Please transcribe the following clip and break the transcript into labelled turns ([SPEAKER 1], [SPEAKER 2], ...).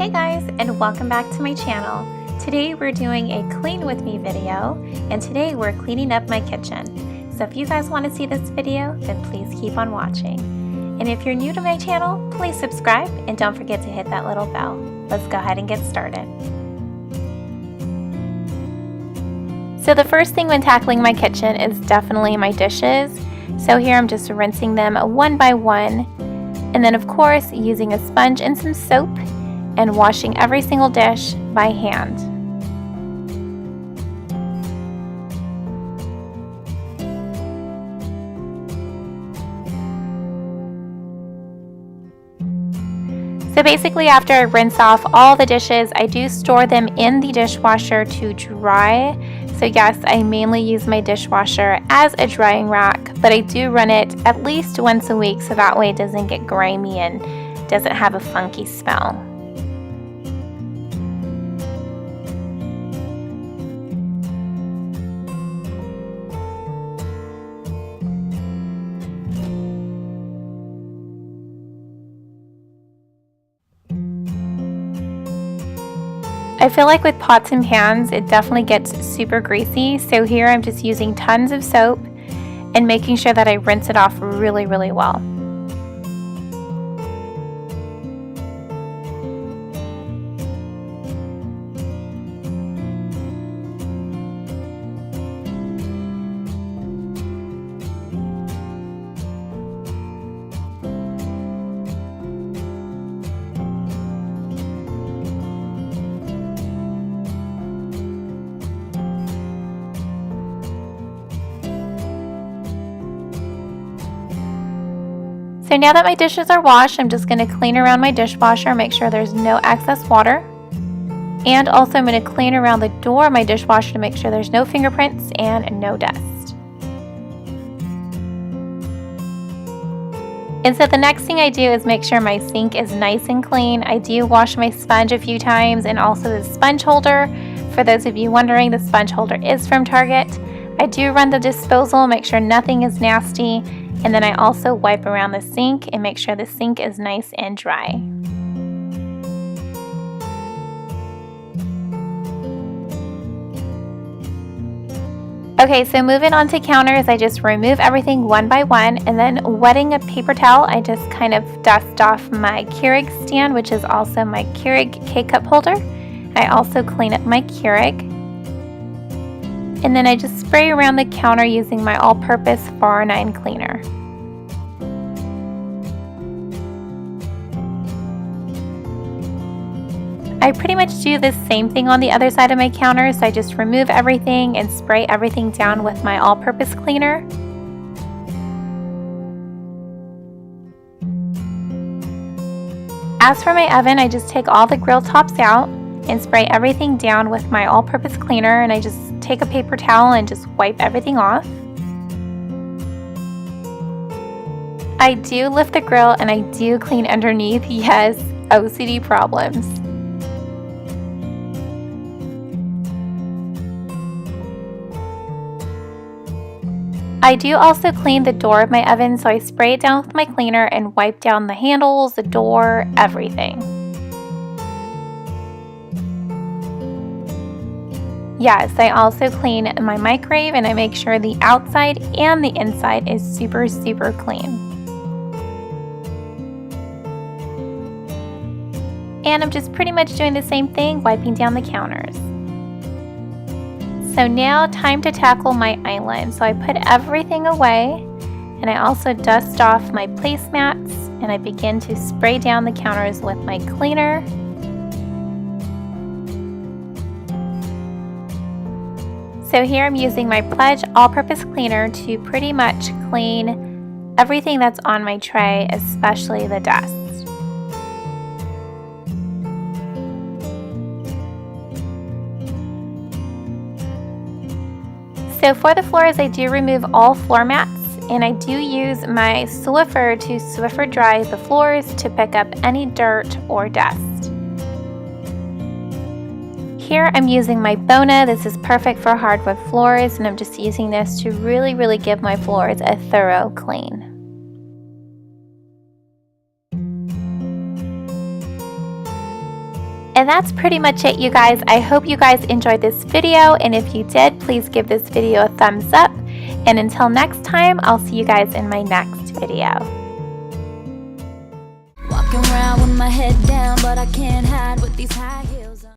[SPEAKER 1] Hey guys, and welcome back to my channel. Today we're doing a clean with me video, and today we're cleaning up my kitchen. So if you guys want to see this video, then please keep on watching. And if you're new to my channel, please subscribe and don't forget to hit that little bell. Let's go ahead and get started. So the first thing when tackling my kitchen is definitely my dishes. So here I'm just rinsing them one by one, and then of course using a sponge and some soap and washing every single dish by hand. So basically after I rinse off all the dishes, I do store them in the dishwasher to dry. So yes, I mainly use my dishwasher as a drying rack, but I do run it at least once a week so that way it doesn't get grimy and doesn't have a funky smell. I feel like with pots and pans, it definitely gets super greasy. So here I'm just using tons of soap and making sure that I rinse it off really, really well. So now that my dishes are washed, I'm just going to clean around my dishwasher, make sure there's no excess water. And also I'm going to clean around the door of my dishwasher to make sure there's no fingerprints and no dust. And so the next thing I do is make sure my sink is nice and clean. I do wash my sponge a few times, and also the sponge holder. For those of you wondering, the sponge holder is from Target. I do run the disposal, make sure nothing is nasty. And then I also wipe around the sink and make sure the sink is nice and dry. Okay, so moving on to counters, I just remove everything one by one, and then wetting a paper towel, I just kind of dust off my Keurig stand, which is also my Keurig K-cup holder. I also clean up my Keurig. And then I just spray around the counter using my all-purpose 409 cleaner. I pretty much do the same thing on the other side of my counter, so I just remove everything and spray everything down with my all-purpose cleaner. As for my oven, I just take all the grill tops out and spray everything down with my all-purpose cleaner, and I just take a paper towel and just wipe everything off. I do lift the grill and I do clean underneath. Yes, OCD problems. I do also clean the door of my oven, so I spray it down with my cleaner and wipe down the handles, the door, everything. Yes, I also clean my microwave, and I make sure the outside and the inside is super, super clean. And I'm just pretty much doing the same thing, wiping down the counters. So now time to tackle my island. So I put everything away, and I also dust off my placemats, and I begin to spray down the counters with my cleaner. So here I'm using my Pledge all-purpose cleaner to pretty much clean everything that's on my tray, especially the dust. So for the floors, I do remove all floor mats, and I do use my Swiffer to Swiffer dry the floors to pick up any dirt or dust. Here I'm using my Bona. This is perfect for hardwood floors, and I'm just using this to really give my floors a thorough clean. And that's pretty much it, you guys. I hope you guys enjoyed this video, and if you did, please give this video a thumbs up. And until next time, I'll see you guys in my next video.
[SPEAKER 2] Walking around with my head down, but I can't hide with these high heels.